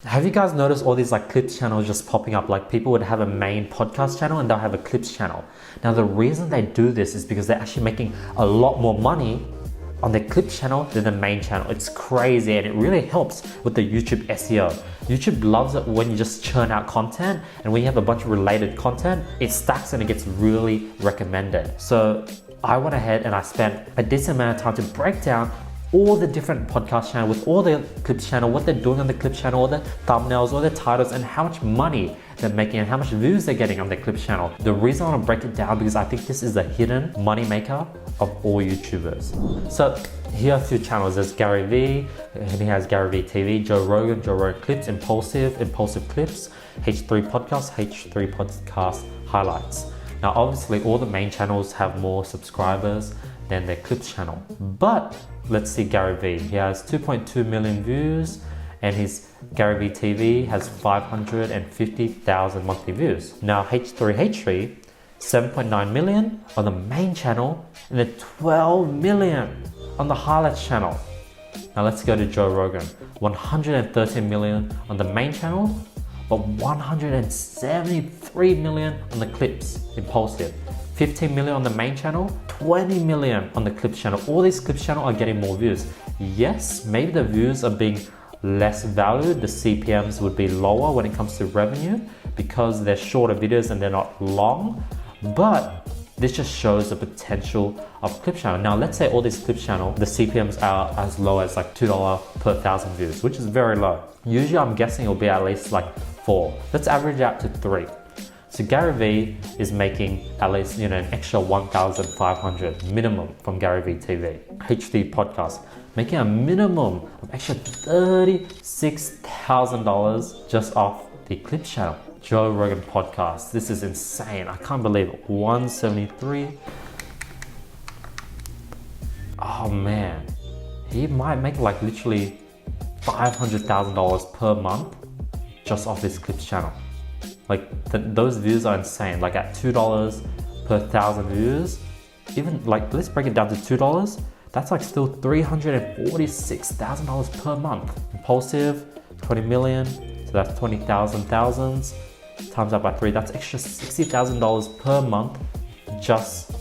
Have you guys noticed all these like clips channels just popping up? Like people would have a main podcast channel and they'll have a clips channel. Now the reason they do this is because they're actually making a lot more money on their clips channel than the main channel. It's crazy, and it really helps with the YouTube SEO. YouTube loves it when you just churn out content, and when you have a bunch of related content, it stacks and it gets really recommended. So I went ahead and I spent a decent amount of time to break down all the different podcast channels with all the clips channel, what they're doing on the clips channel, all the thumbnails, all the titles, and how much money they're making and how much views they're getting on their clips channel. The reason I want to break it down because I think this is the hidden money maker of all YouTubers. So here are a few channels. There's Gary V, and he has Gary V TV, Joe Rogan Clips, Impulsive Clips, H3 Podcast Highlights. Now obviously all the main channels have more subscribers than their clips channel, but let's see Gary V. He has 2.2 million views, and his Gary V TV has 550,000 monthly views. Now H3, 7.9 million on the main channel, and then 12 million on the highlights channel. Now let's go to Joe Rogan. 113 million on the main channel, but 173 million on the clips, Impulsive. 15 million on the main channel, 20 million on the clips channel. All these clips channel are getting more views. Yes, maybe the views are being less valued. The CPMs would be lower when it comes to revenue because they're shorter videos and they're not long, but this just shows the potential of clip channel. Now let's say all these clip channel, the CPMs are as low as like $2 per 1,000 views, which is very low. Usually I'm guessing it'll be at least like 4. Let's average out to 3. So Gary V is making at least an extra 1,500 minimum from Gary V TV. H3 Podcast making a minimum of extra $36,000 just off the clips channel. Joe Rogan Podcast, this is insane. I can't believe it. 173. Oh man, he might make like literally $500,000 per month just off this clips channel. Like those views are insane. Like at $2 per 1,000 views, even like let's break it down to $2. That's like still $346,000 per month. Impulsive, 20 million, so that's 20,000 thousands times that by 3. That's extra $60,000 per month just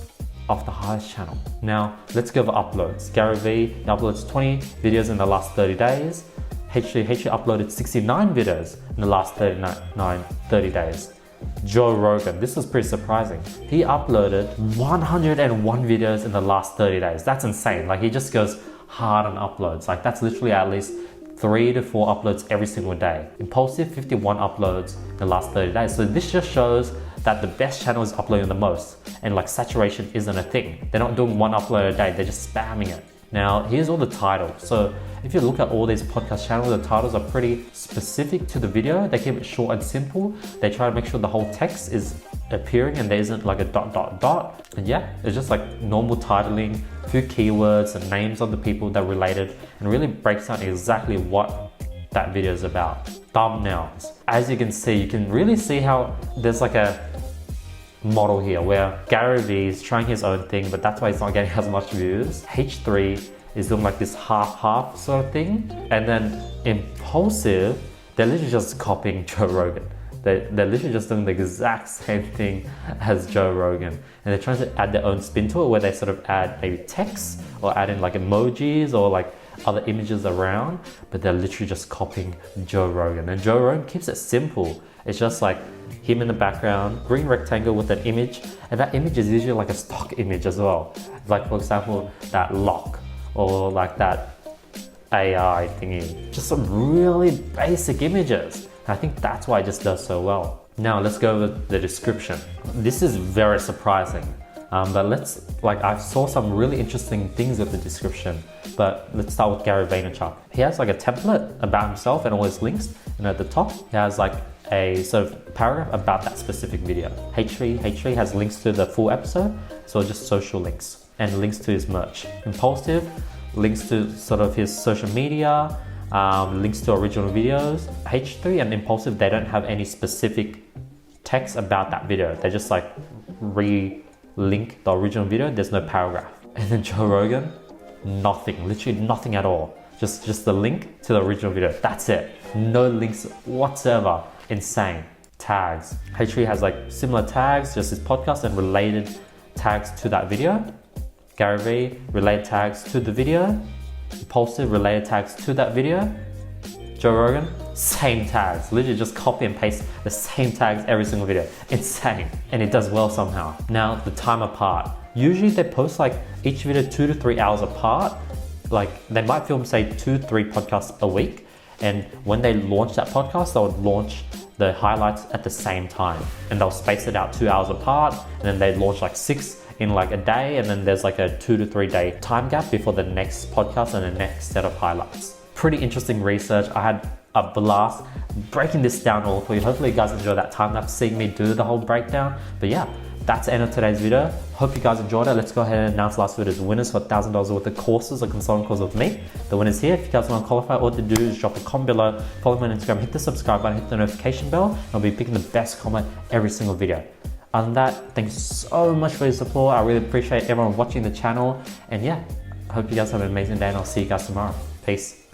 off the highest channel. Now let's go over uploads. Gary V uploads 20 videos in the last 30 days. H3 uploaded 69 videos in the last 30 days. Joe Rogan, this was pretty surprising. He uploaded 101 videos in the last 30 days. That's insane. Like he just goes hard on uploads. Like that's literally at least 3 to 4 uploads every single day. Impulsive, 51 uploads in the last 30 days. So this just shows that the best channel is uploading the most, and like saturation isn't a thing. They're not doing 1 upload a day, they're just spamming it. Now here's all the titles. So if you look at all these podcast channels, the titles are pretty specific to the video. They keep it short and simple. They try to make sure the whole text is appearing and there isn't like a ... And yeah, it's just like normal titling, a few keywords and names of the people that are related, and really breaks down exactly what that video is about. Thumbnails. As you can see, you can really see how there's like a model here where Gary V is trying his own thing, but that's why he's not getting as much views. H3 is doing like this half sort of thing, and then Impulsive, they're literally just copying Joe Rogan. They're literally just doing the exact same thing as Joe Rogan, and they're trying to add their own spin to it where they sort of add maybe text or add in like emojis or like other images around, but they're literally just copying Joe Rogan. And Joe Rogan keeps it simple. It's just like him in the background, green rectangle with an image, and that image is usually like a stock image as well. Like for example, that lock or like that AI thingy. Just some really basic images. And I think that's why it just does so well. Now let's go over the description. This is very surprising. But I saw some really interesting things with the description, but let's start with Gary Vaynerchuk. He has like a template about himself and all his links, and at the top, he has like a sort of paragraph about that specific video. H3 has links to the full episode, so just social links, and links to his merch. Impulsive, links to sort of his social media, links to original videos. H3 and Impulsive, they don't have any specific text about that video. They just like link the original video. There's no paragraph. And then Joe Rogan, nothing, literally nothing at all. Just the link to the original video. That's it. no links whatsoever. Insane. Tags. H3 has like similar tags, just his podcast and related tags to that video. Gary Vee, related tags to the video. Impulsive, related tags to that video. Joe Rogan, same tags. Literally just copy and paste the same tags every single video. Insane. And it does well somehow. Now, the time apart. Usually they post like each video 2 to 3 hours apart. Like they might film say 2-3 podcasts a week. And when they launch that podcast, they would launch the highlights at the same time. And they'll space it out 2 hours apart. And then they launch like 6 in like a day. And then there's like a 2 to 3 day time gap before the next podcast and the next set of highlights. Pretty interesting research. I had a blast breaking this down all for you. Hopefully you guys enjoy that time lapse seeing me do the whole breakdown. But yeah, that's the end of today's video. Hope you guys enjoyed it. Let's go ahead and announce last video's winners for $1,000 worth of courses or consulting calls with me. The winner's here. If you guys want to qualify, all to do is drop a comment below, follow me on Instagram, hit the subscribe button, hit the notification bell, and I'll be picking the best comment every single video. Other than that, thank you so much for your support. I really appreciate everyone watching the channel. And yeah, I hope you guys have an amazing day and I'll see you guys tomorrow. Peace.